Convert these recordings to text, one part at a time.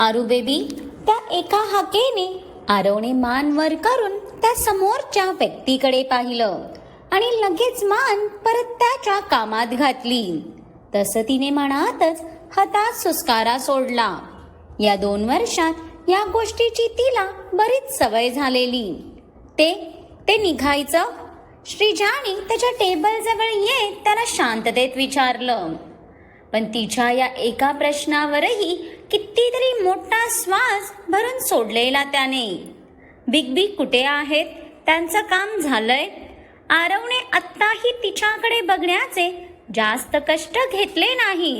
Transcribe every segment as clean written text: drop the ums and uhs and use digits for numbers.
आरू baby, त्या एका हाकेने आरवने मान वर करून त्या समोरच्या व्यक्तीकडे पाहिलं आणि लगेच मान परत त्याच्या कामात घातली. तसं तिने मनातच हातात सुस्कारा सोडला. या 2 वर्षात या गोष्टीची तिला बरीच सवय झालेली. ते निघायचं. श्रीजाने त्याच्या टेबल जवळ येत त्याला शांततेत विचारलं. पण तिच्या या एका प्रश्नावरही कितीतरी मोठा श्वास भरून सोडलेला त्याने. बिग बी कुठे आहेत? त्यांचं काम झालंय? आरवने आत्ताही तिच्याकडे बघण्याचे जास्त कष्ट घेतले नाही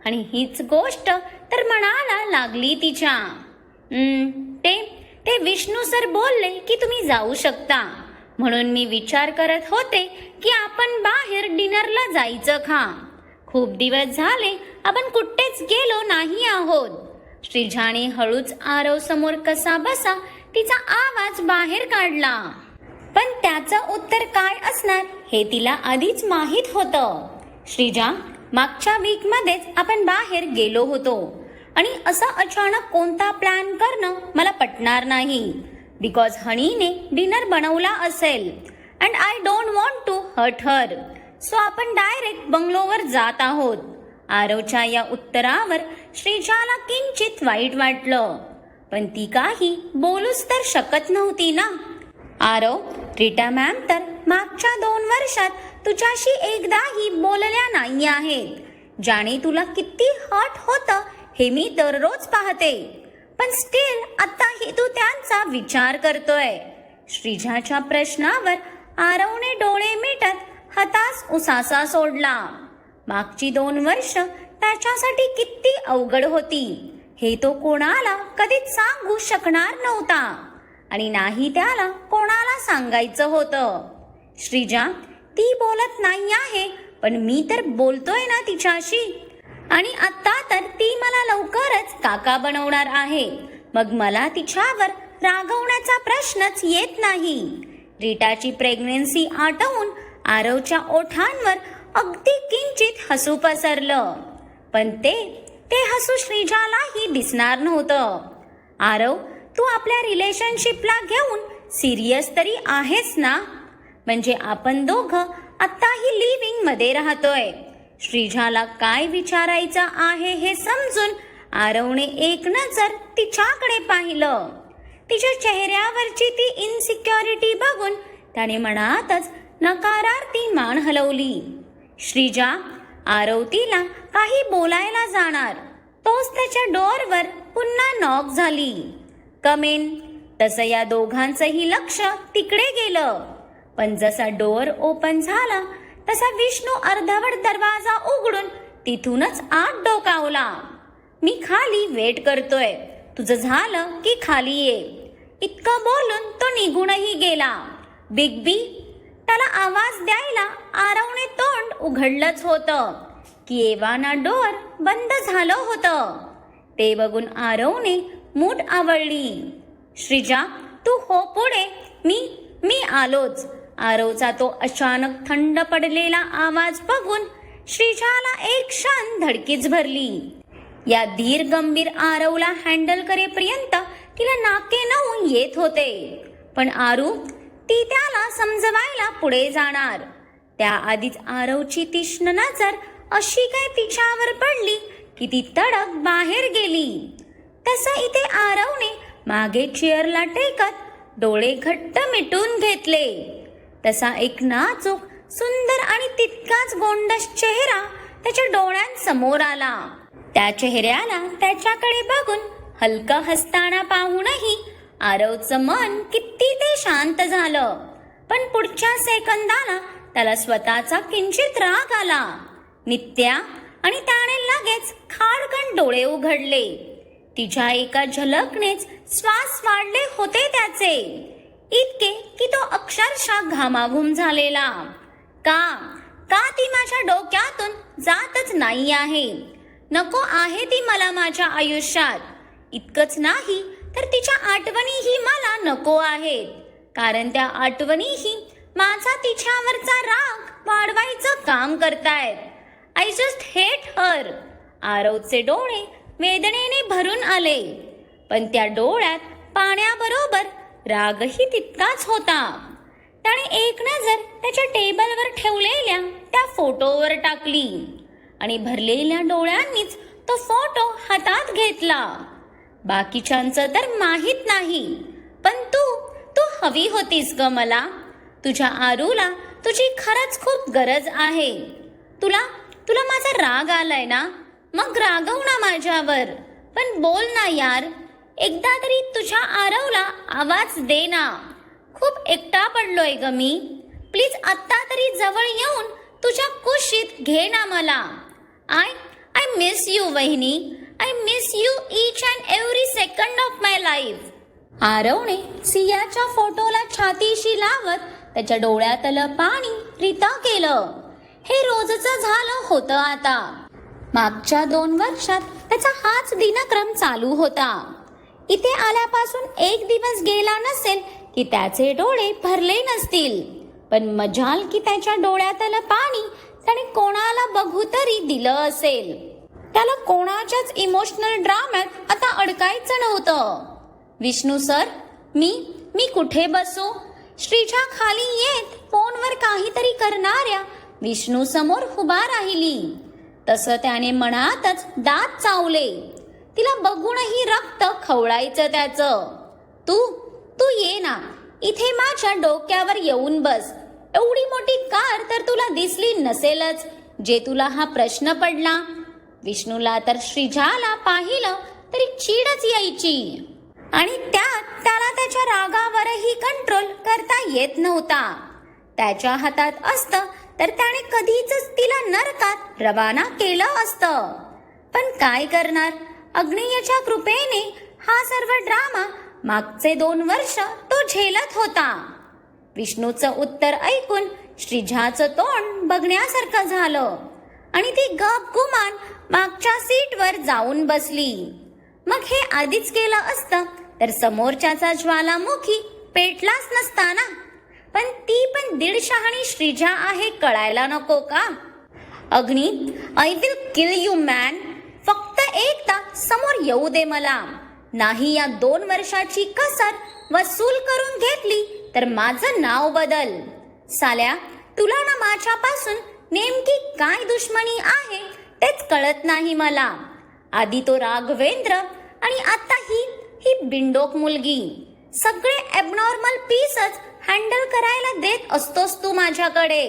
आणि हीच गोष्ट तर मनाला लागली तिच्या. ते विष्णू सर बोलले की तुम्ही जाऊ शकता, म्हणून मी विचार करत होते की आपण बाहेर डिनरला जायचं का. खूप दिवस झाले आपण कुठेच गेलो नाही आहोत. श्रीजाने हळूच आरव समोर कसा बसा तिचा आवाज बाहेर काढला. पण त्याचं उत्तर काय असणार हे तिला आधीच माहीत होतं. श्रीजा, मागच्या वीकमध्येच आपण बाहेर गेलो होतो आणि असा अचानक कोणता प्लॅन करणं मला पटणार नाही. बिकॉज हनीने डिनर बनवला असेल and I don't want to hurt her. So आपण डायरेक्ट बंगलोवर जात आहोत. आरवच्या या उत्तरावर श्रीजाला किंचित वाईट वाटलं, पण ती काही बोलूच तर शकत नव्हती ना. आरव, रीटा मॅम तर मागच्या 2 वर्षात तुझ्याशी एकदाही बोलल्या नाही आहेत. ज्याने तुला किती हर्ट होतं हे मी दररोज पाहते, पण स्टील आताही तू त्यांचा विचार करतोय. श्रीजाच्या प्रश्नावर आरवने डोळे मिटत हातास उसासा सोडला. मागची 2 वर्ष त्याच्यासाठी किती अवघड होती हे तो कोणाला कधीच सांगू शकणार नव्हता आणि नाही त्याला कोणाला सांगायचं होतं. श्रीजा, ती बोलत नाही आहे, पण मी तर बोलतोय ना तिच्याशी. आणि आता तर ती मला लवकरच काका बनवणार आहे, मग मला तिच्यावर रागवण्याचा प्रश्नच येत नाही. रीटाची प्रेग्नन्सी आटवून आरवच्या ओठांवर अगदी किंचित हसू पसरलं, पण ते हसू श्रीजालाही दिसणार नव्हतं. आरव, तू आपल्या रिलेशनशिपला घेऊन सिरियस तरी आहेस ना? म्हणजे आपण दोघं आत्ताही लिव्हिंग मध्ये राहतोय. श्रीजाला काय विचारायचं आहे हे समजून आरवने एक नजर तिच्याकडे पाहिलं. तिच्या चेहऱ्यावरची ती इनसिक्युरिटी बघून त्याने मनातच नकारार्थी मान हलवली. श्रीजा, आरव तिला काही बोलायला जाणार तोच त्याच्या डोअरवर पुन्हा नॉक झाली. कम इन. तसं या दोघांचंही लक्ष तिकडे गेलं, पण जसा डोअर ओपन झाला तसा विष्णू अर्धवट दरवाजा उघडून तिथूनच आत डोकावला. मी खाली वेट करतोय, तुझं झालं की खाली ये. इतकं बोलून तो निघूनही गेला. बिग बी. त्याला आवाज द्यायला आरवने तोंड उघडलंच होतं की एव्हाना डोअर बंद झालं होतं. ते बघून आरवने मूठ आवळली. श्रीजा, तू हो पुढे, मी आलोच. आरवचा तो अचानक थंड पडलेला आवाज बघून श्रीजाला एक क्षण धडकीच भरली. या धीर गंभीर आरवला हँडल करेपर्यंत तिला नाके नऊ येत होते, पण आरू ती त्याला समजवायला पुढे जाणार त्याआधीच आरवची तीक्ष्ण नजर अशी काय तिच्यावर पडली की ती तडक बाहेर गेली. तसं इथे आरवने मागे चेअरला टेकत डोळे घट्ट मिटून घेतले. तसा एक नाजूक, सुंदर आणि तितकाच गोंडस चेहरा त्याच्या डोळ्यांसमोर आला. त्या चेहऱ्याला त्याच्याकडे बघून हलकं हसताना पाहूनही आरवचं मन किती ते शांत झालं, पण पुढच्या सेकंदाला त्याला स्वतःचा किंचित राग आला. नित्या. आणि त्याने लगेच खाडकन डोळे उघडले. तिच्या एका झलकनेच श्वास वाढले होते त्याचे, इतके की तो अक्षरशः घामाघूम झालेला. का ती माझ्या डोक्यातून जातच नाही आहे. नको आहे ती मला माझ्या आयुष्यात. इतकंच नाही तर तिच्या आठवणीही मला नको आहेत, कारण त्या आठवणीही माझा तिच्यावरचा राग वाढवायचं काम करतायत. I just hate her. आरवचे डोळे वेदनेने भरून आले, पण त्या डोळ्यात पाण्याबरोबर रागही तितकाच होता. त्याने एक नजर त्याच्या टेबलवर ठेवलेल्या त्या फोटोवर टाकली आणि भरलेल्या डोळ्यांनीच तो फोटो हातात घेतला. बाकीच्यांचं तर माहीत नाही, पण तू हवी होतीस ग मला. तुझ्या आरूला तुझी खरंच खूप गरज आहे. तुला माझा राग आलाय ना, मग रागव ना माझ्यावर, पण बोल ना यार. एकदा तरी तुझ्या आरवला आवाज दे ना. खूप एकटा पडलोय ग मी. प्लीज आत्ता तरी जवळ येऊन तुझ्या कुशीत घे ना मला. आय मिस यू वहिनी. I miss you each and every second of my life. आरवने सियाच्या फोटोला छातीशी लावत त्याच्या डोळ्यातलं पाणी रिता केलं. हे रोजचं झालं होतं आता. मागच्या 2 वर्षात त्याचा हाच दिनक्रम चालू होता. इथे आल्यापासून एक दिवस गेला नसेल की त्याचे डोळे भरले नसतील. पण मजाल की त्याच्या डोळ्यातलं पाणी त्याने कोणाला बघू तरी दिलं असेल. त्याला कोणाच्याच इमोशनल ड्राम्यात आता अडकायचं नव्हतं. विष्णू सर, मी कुठे बसू? श्रीजा खाली येत फोनवर काहीतरी करणाऱ्या विष्णू समोर उभा राहिली. तसं त्याने मनातच दात चावले. तिला बघूनही रक्त खवळायचं त्याचं. तू ये ना, इथे माझ्या डोक्यावर येऊन बस. एवढी मोठी कार तर तुला दिसली नसेलच जे तुला हा प्रश्न पडला. विष्णूला तर श्रीजाला पाहिलं तरी चीडच यायची आणि त्याला त्याच्या रागावरही कंट्रोल करता येत नव्हता. त्याच्या हातात असतं तर त्याने कधीच तिला नरकात रवाना केलं असतं. पण काय करणार, अग्नियाच्या कृपेने हा सर्व ड्रामा मागचे 2 वर्ष तो झेलत होता. विष्णूचं उत्तर ऐकून श्रीजाचं तोंड बघण्यासारखं झालं आणि ती गपगुमान मागच्या सीटवर जाऊन बसली. मग हे आधीच केलं असतं तर समोरच्याचा ज्वालामुखी पेटलाच नसता ना. पण ती पण 1.5 शहाणी श्रीजा आहे कळायला नको का? अग्नी, I will kill you man. फक्त एकदा समोर येऊ दे मला. नाही या 2 वर्षाची कसर वसूल करून घेतली तर माझं नाव बदल. साल्या, तुला ना माझ्यापासून नेमकी काय दुश्मनी आहे तेच कळत नाही मला. आधी तो राघवेंद्र आणि आता ही बिंडोक मुलगी. सगळे ॲबनॉर्मल पीसच हँडल करायला देत असतोस तू माझ्याकडे.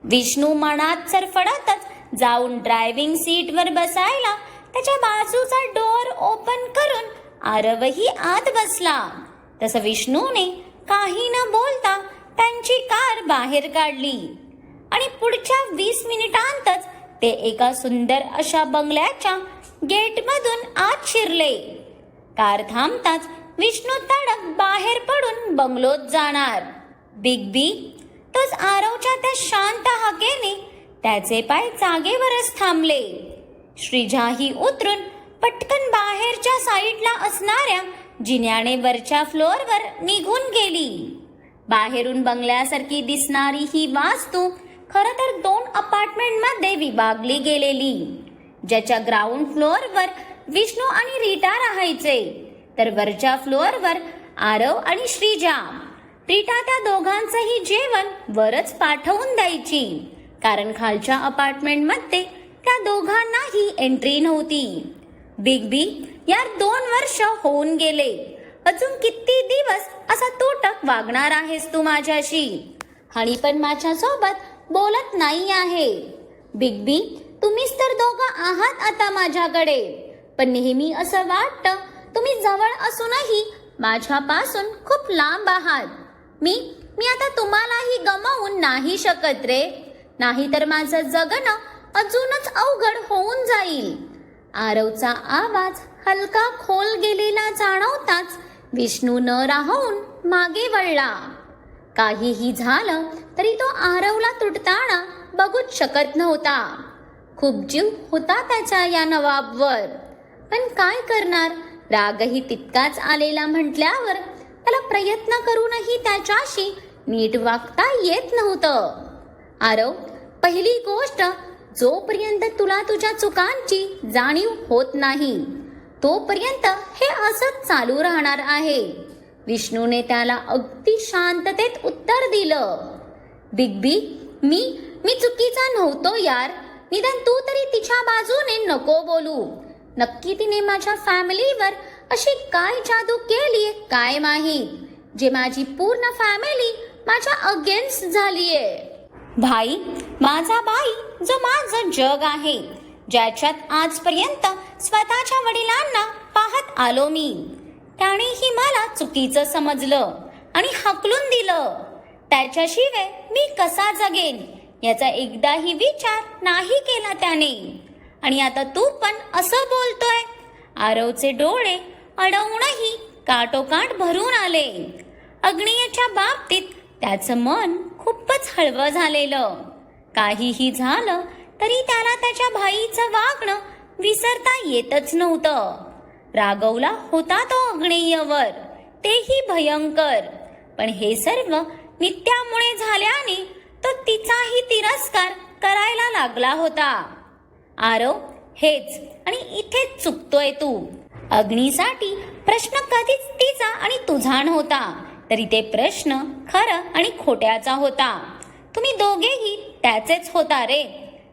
विष्णू मनात सरफडतच जाऊन ड्रायव्हिंग सीटवर बसायला त्याच्या बाजूचा डोअर ओपन करून आरवही आत बसला. तसं विष्णूने काही न बोलता त्यांची कार बाहेर काढली आणि पुढच्या 20 मिनिटांतच ते एका सुंदर अशा बंगल्याच्या गेटमधून आत शिरले. कार थांबताच विष्णू तडक बाहेर पडून बंगलोत जाणार. बिग बी, तोच आरवच्या त्या शांत हाकेने त्याचे पाय जागेवरच थांबले. श्रीजाही उतरून पटकन बाहेरच्या साईडला असणाऱ्या जिन्याने वरच्या फ्लोअरवर निघून गेली. बाहेरून बंगल्यासारखी दिसणारी ही वास्तू खरं तर 2 अपार्टमेंटमध्ये विभागली गेलेली. ज्याच्या ग्राउंड फ्लोअरवर विष्णू आणि रीटा राहायचे तर वरच्या फ्लोअरवर आरव आणि श्रीजा. रीटा त्या दोघांचंही जेवण वरच पाठवून द्यायची, कारण खालच्या अपार्टमेंटमध्ये त्या दोघांनाही एंट्री नव्हती. बिग बी, यार 2 वर्ष होऊन गेले. अजून किती दिवस असा तुटक वागणार आहेस तू माझ्याशी? हनी पण माझ्यासोबत बोलत नाही आहे. बिग बी, तुम्हीच तर दोघं आहात आता माझ्याकडे, पण नेहमी असं वाटतं तुम्ही जवळ असूनही माझ्यापासून खूप लांब आहात. मी आता तुम्हालाही गमावून नाही शकत रे. नाही तर माझं जगणं अजूनच अवघड होऊन जाईल. आरवचा आवाज हलका खोल गेलेला जाणवताच विष्णू न राहून मागे वळला. काहीही झालं तरी तो आरवला तुटताना बघूच शकत नव्हता. खूप जीव होता त्याच्या या नवाबवर, पण काय करणार, रागही तितकाच आलेला म्हटल्यावर त्याला प्रयत्न करूनही त्याच्याशी नीट वागता येत नव्हतं. आरव, पहिली गोष्ट, जोपर्यंत तुला तुझ्या चुकांची जाणीव होत नाही तोपर्यंत हे असंच चालू राहणार आहे. विष्णूने त्याला अगदी शांततेत उत्तर दिलं. बिग बी, मी चुकीचा नव्हतो यार. निदान तू तरी तिच्या बाजूने नको बोलू. नक्की तिने माझ्या फॅमिलीवर अशी काय जादू केलीये काय माहीत, जे माझी पूर्ण फॅमिली माझ्या अगेन्स्ट झालीये. भाई, माझा भाई जो माझं जग आहे, ज्याच्यात आजपर्यंत स्वतःच्या वडिलांना पाहत आलो मी, त्यानेही मला चुकीचं समजलं आणि हकलून दिलं. त्याच्याशिवाय मी कसा जगेन याचा एकदाही विचार नाही केला त्याने. आणि आता तू पण असं बोलतोय. आरवचे डोळे अडवूनही काटोकाट भरून आले. अग्नियाच्या बाबतीत त्याचं मन खूपच हळवं झालेलं. काहीही झालं तरी त्याला त्याच्या भाईचं वागणं विसरता येतच नव्हतं. रागवला होता तो अग्नेयवर, तेही भयंकर. पण हे सर्व नित्यामुळे झाल्याने तो तिचाही तिरस्कार करायला लागला होता. आरव, हेच आणि इथेच चुकतोय तू. अग्नीसाठी प्रश्न कधीच तिचा आणि तुझा नव्हता, तरी ते प्रश्न खरं आणि खोट्याचा होता. तुम्ही दोघेही त्याचेच होता रे.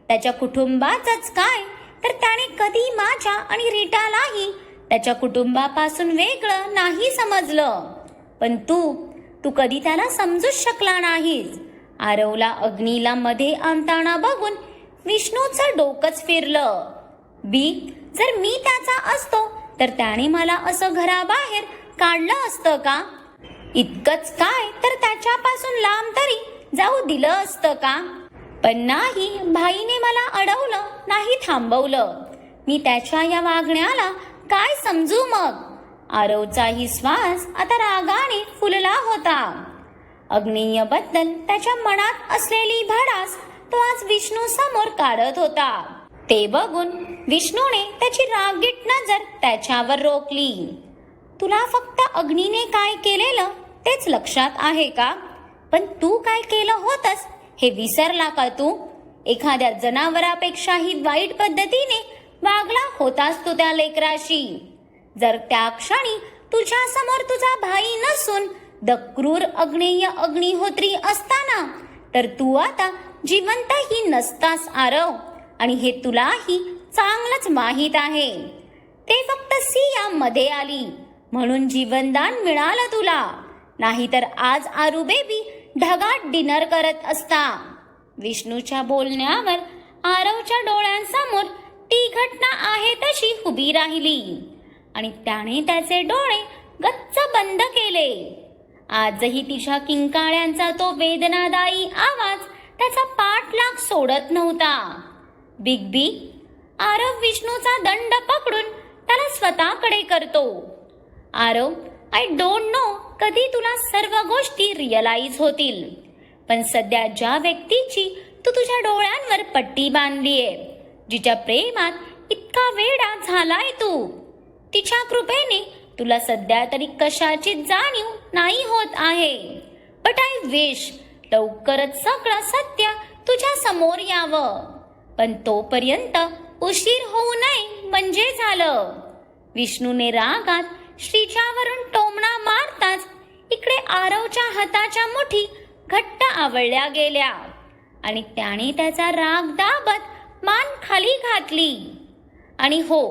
त्याच्या कुटुंबाचंच काय, तर त्याने कधी माझ्या आणि रीटालाही त्याच्या कुटुंबापासून वेगळं नाही समजलं. पण तू कधी त्याला समजूच शकला नाहीस. आरवला अग्नीला मध्ये आणताना बघून विष्णूचं डोकंच फिरलं. बी, जर मी त्याचा असतो तर त्याने मला असं घराबाहेर काढलं असतं का? इतकंच काय, तर त्याच्यापासून लांब तरी जाऊ दिलं असतं का? पण नाही, भाईने मला अडवलं, नाही थांबवलं. मी त्याच्या या वागण्याला काय समजू मग? आरवचाही श्वास आता रागाने फुलला होता. अग्नेयबद्दल त्याच्या मनात असलेली भडास तो आज विष्णू समोर काढत होता. ते बघून विष्णूने त्याची रागीट नजर त्याच्यावर रोखली. तुला फक्त अग्नीने काय केलेलं तेच लक्षात आहे का? पण तू काय केलं होतस हे विसरला का तू? एखाद्या जनावरापेक्षाही वाईट पद्धतीने वागला होतास तू त्या लेकराशी. जर त्या क्षणी तुझ्या समोर तुझा भाई नसून द क्रूर अग्नेय अग्निहोत्री असताना, तर तू आता जिवंतही नसतास आरव. आणि हे तुलाही चांगलंच माहीत आहे. ते फक्त सिया मध्ये आली म्हणून जीवनदान मिळालं तुला, नाहीतर आज आरू बेबी ढगात डिनर करत असता. विष्णूच्या बोलण्यावर आरवच्या डोळ्यांसमोर ती घटना आहे तशी उभी राहिली आणि त्याने त्याचे डोळे गच्च बंद केले. आजही तिच्या किंकाळ्यांचा तो वेदनादायी आवाज त्याचा पाठलाग सोडत नव्हता. बिग बी, आरव विष्णूचा दंड पकडून त्याला स्वतःकडे करतो. आरव, आय डोंट नो कधी तुला सर्व गोष्टी रिअलाइज होतील, पण सध्या ज्या व्यक्तीची तू तुझ्या डोळ्यांवर पट्टी बांधलीये, जिच्या प्रेमात इतका वेडा झालाय तू, तिच्या कृपेने तुला सध्या तरी कशाची जाणीव नाही होत आहे. बट आय विश लवकरच सगळं सत्य तुझ्या समोर यावं. पण तोपर्यंत उशीर होऊ नये म्हणजे झालं. विष्णूने रागात श्रीच्यावरून टोमणा मारताच इकडे आरवच्या हाताच्या मुठी घट्ट आवळल्या गेल्या आणि त्याने त्याचा राग दाबत मान खाली घातली. आणि हो,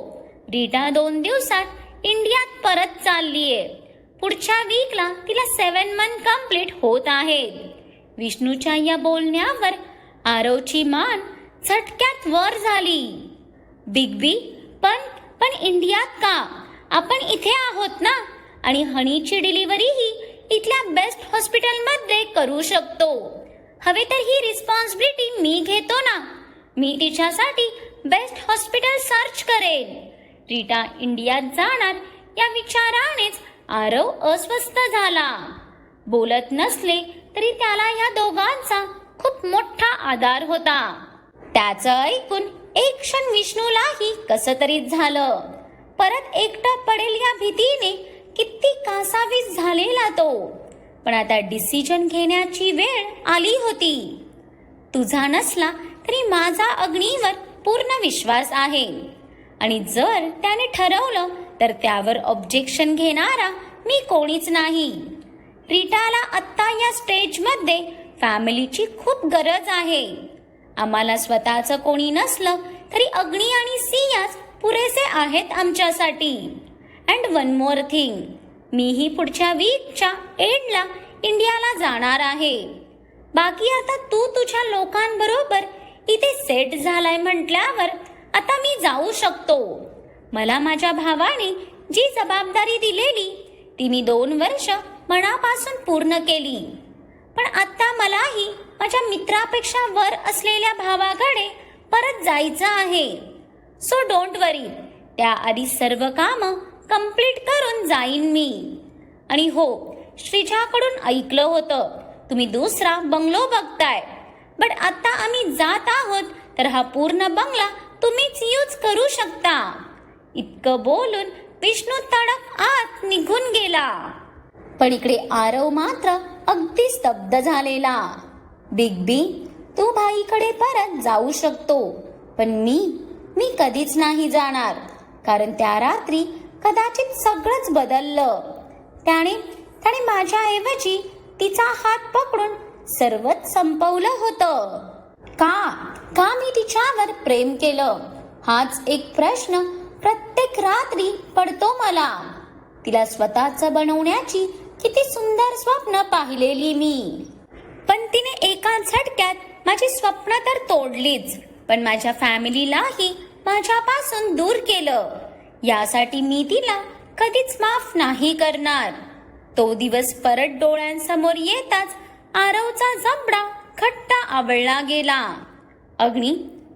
रीटा 2 दिवसात इंडियात परत चाललीये. पुढच्या वीकला तिला 7 मंथ कंप्लीट होत आहेत. विष्णूच्या या बोलण्यावर आरवची मान झटक्यात वर झाली. बिग बी, पण इंडियात का? आपण इथे आहोत ना, आणि हनीची डिलिव्हरीही इथल्या बेस्ट हॉस्पिटलमध्ये करू शकतो. हवे तर ही रिस्पॉन्सिबिलिटी मी घेतो ना. मी तिच्यासाठी बेस्ट हॉस्पिटल सर्च करेन. रीटा इंडियात जाणार या विचारानेच आरव अस्वस्थ झाला. बोलत नसले तरी त्याला या दोघांचा खूप मोठा आधार होता. त्याचं ऐकून एक क्षण विष्णूलाही कसं तरीच झालं. परत एकटा पडेल या भीतीने किती कासावीस झालेला तो. पण आता डिसिजन घेण्याची वेळ आली होती. तुझा नसला तरी माझा अग्नीवर पूर्ण विश्वास आहे, आणि जर त्याने ठरवलं तर त्यावर ऑब्जेक्शन घेणारा मी कोणीच नाही. रीटाला आत्ता या स्टेजमध्ये फॅमिलीची खूप गरज आहे. आम्हाला स्वतःचं कोणी नसलं तरी अग्नी आणि सियाच पुरेसे आहेत आमच्यासाठी. अँड वन मोर थिंग, मीही पुढच्या वीकच्या एंडला इंडियाला जाणार आहे. बाकी आता तू तुझ्या लोकांबरोबर इथे सेट झालाय म्हटल्यावर आता मी जाऊ शकतो. मला माझ्या भावाने जी जबाबदारी दिलेली ती मी 2 वर्ष मनापासून पूर्ण केली. पण आता मलाही माझ्या मित्रापेक्षा वर असलेल्या भावाकडे परत जायचं आहे. सो डोंट वरी, त्याआधी सर्व कामं कंप्लीट करून जाईन मी. आणि हो, श्रीजाकडून ऐकलं होतं तुम्ही दुसरा बंगलो बघताय. बट आता आम्ही जात आहोत तर हा पूर्ण बंगला तुम्हीच यूज करू शकता. इतकं बोलून विष्णू तडक आत निघून गेला. पण इकडे आरव मात्र अगदी स्तब्ध झालेला. बिग बी, तू भाईकडे परत जाऊ शकतो, पण मी कधीच नाही जाणार. कारण त्या रात्री कदाचित सगळंच बदललं. त्याने माझ्याऐवजी तिचा हात पकडून सर्वच संपवलं होतं. का मी तिच्यावर प्रेम केलं, हाच एक प्रश्न प्रत्येक रात्री पडतो मला. तिला स्वतःचं बनवण्याची किती सुंदर स्वप्न पाहिलेली मी. पण तिने एका झटक्यात माझी स्वप्न तर तोडलीच, पण माझ्या फॅमिलीलाही माझ्यापासून दूर केलं. यासाठी मी तिला कधीच माफ नाही करणार. तो दिवस परत डोळ्यांसमोर येताच आरवचा जबडा घट्ट आवळला गेला. अग्नी,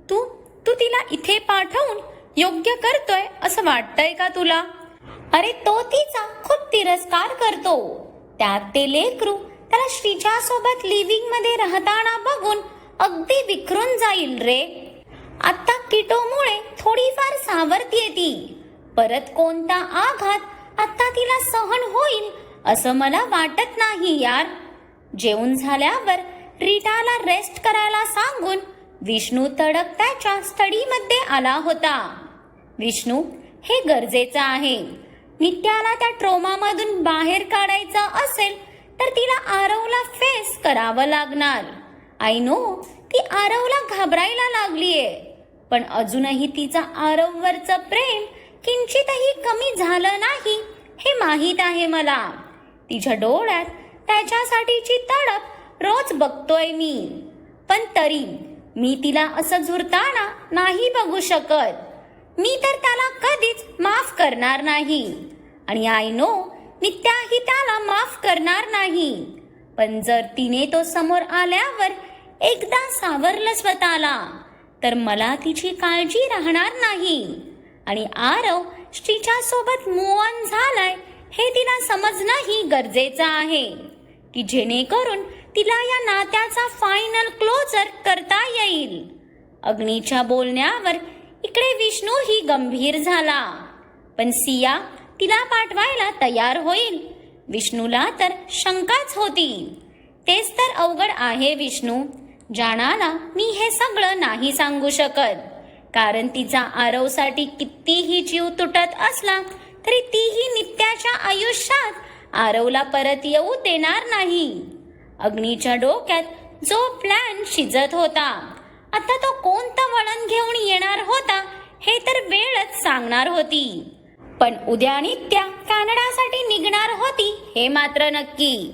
तू तिला इथे पाठवून योग्य करतोय असं वाटतंय का तुला? अरे, तो तिचा खूप तिरस्कार करतो. त्यात ते लेकरू त्याला श्रीजासोबत लिव्हिंग मध्ये राहताना बघून अगदी विखरून जाईल रे. आता किटोमुळे थोडीफार सावरतीये ती. परत कोणता आघात आता तिला सहन होईल असं मला वाटत नाही यार. जेवून झाल्यावर रीटाला रेस्ट करायला सांगून विष्णू तडक त्याच्या स्टडीमध्ये आला होता. विष्णू, हे गरजेचं आहे. नित्याला त्या ट्रोमामधून बाहेर काढायचं असेल तर तिला आरवला फेस करावं लागणार. आय नो, ती आरवला घाबरायला लागलीये, पण अजूनही तिचा आरववरचं प्रेम किंचितही कमी झालं नाही हे माहीत आहे मला. तिच्या डोळ्यात त्याच्यासाठीची तडप रोज बघतोय मी. पण तरी मी तिला असं झुरताना नाही बघू शकत. मी तर त्याला कधीच माफ करणार नाही. आणि आय नो, नित्याही त्याला माफ करणार नाही. पण जर तिने तो समोर आल्यावर एकदा सावरलं स्वतःला तर मला तिची काळजी राहणार नाही. आणि आरव श्रीच्या सोबत मूव्ह ऑन झालाय हे तिला समजणंही गरजेचं आहे, की जेणेकरून तिला या नात्याचा फायनल क्लोजर करता येईल. अग्नीच्या बोलण्यावर इकडे विष्णूही गंभीर झाला. पण सिया तिला पाठवायला तयार होईल, विष्णूला तर शंकाच होती. तेच तर अवघड आहे विष्णू. जाणाला मी हे सगळं नाही सांगू शकत, कारण तिचा आरवसाठी कितीही जीव तुटत असला तरी तीही नित्याच्या आयुष्यात आरवला परत येऊ देणार नाही. अग्नीच्या डोक्यात जो प्लॅन शिजत होता, आता तो कोणतं वळण घेऊन येणार होता हे तर वेळच सांगणार होती. पण उद्या नित्या कॅनडासाठी निघणार होती हे मात्र नक्की.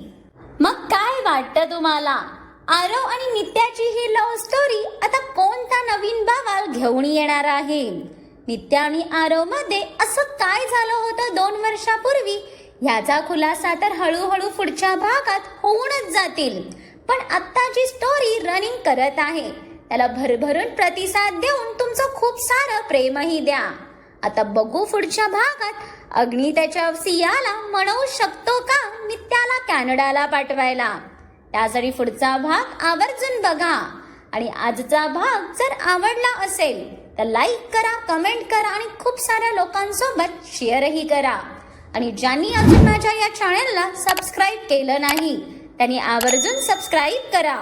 मग काय वाटतं तुम्हाला? आरव आणि नित्याची ही लव्ह स्टोरी आता कोणता नवीन बवाल घेऊन येणार आहे? नित्या आणि आरव मध्ये असं काय झालं होतं 2 वर्षापूर्वी ह्याचा खुलासा तर हळूहळू पुढच्या भागात होऊनच जातील. पण आता जी स्टोरी रनिंग करत आहे त्याला भरभरून प्रतिसाद देऊन तुमचं खूप सारं प्रेमही द्या. आता बघू पुढच्या भागात अग्नी त्याच्या सियाला म्हणू शकतो का नित्याला कॅनडाला पाठवायला. त्यासाठी पुढचा भाग आवर्जून बघा. आणि आजचा भाग जर आवडला असेल तर लाईक करा, कमेंट करा आणि खूप साऱ्या लोकांसोबत शेअरही करा. आणि ज्यांनी अजून माझ्या या चॅनलला सबस्क्राईब केलं नाही त्यांनी आवर्जून सबस्क्राईब करा.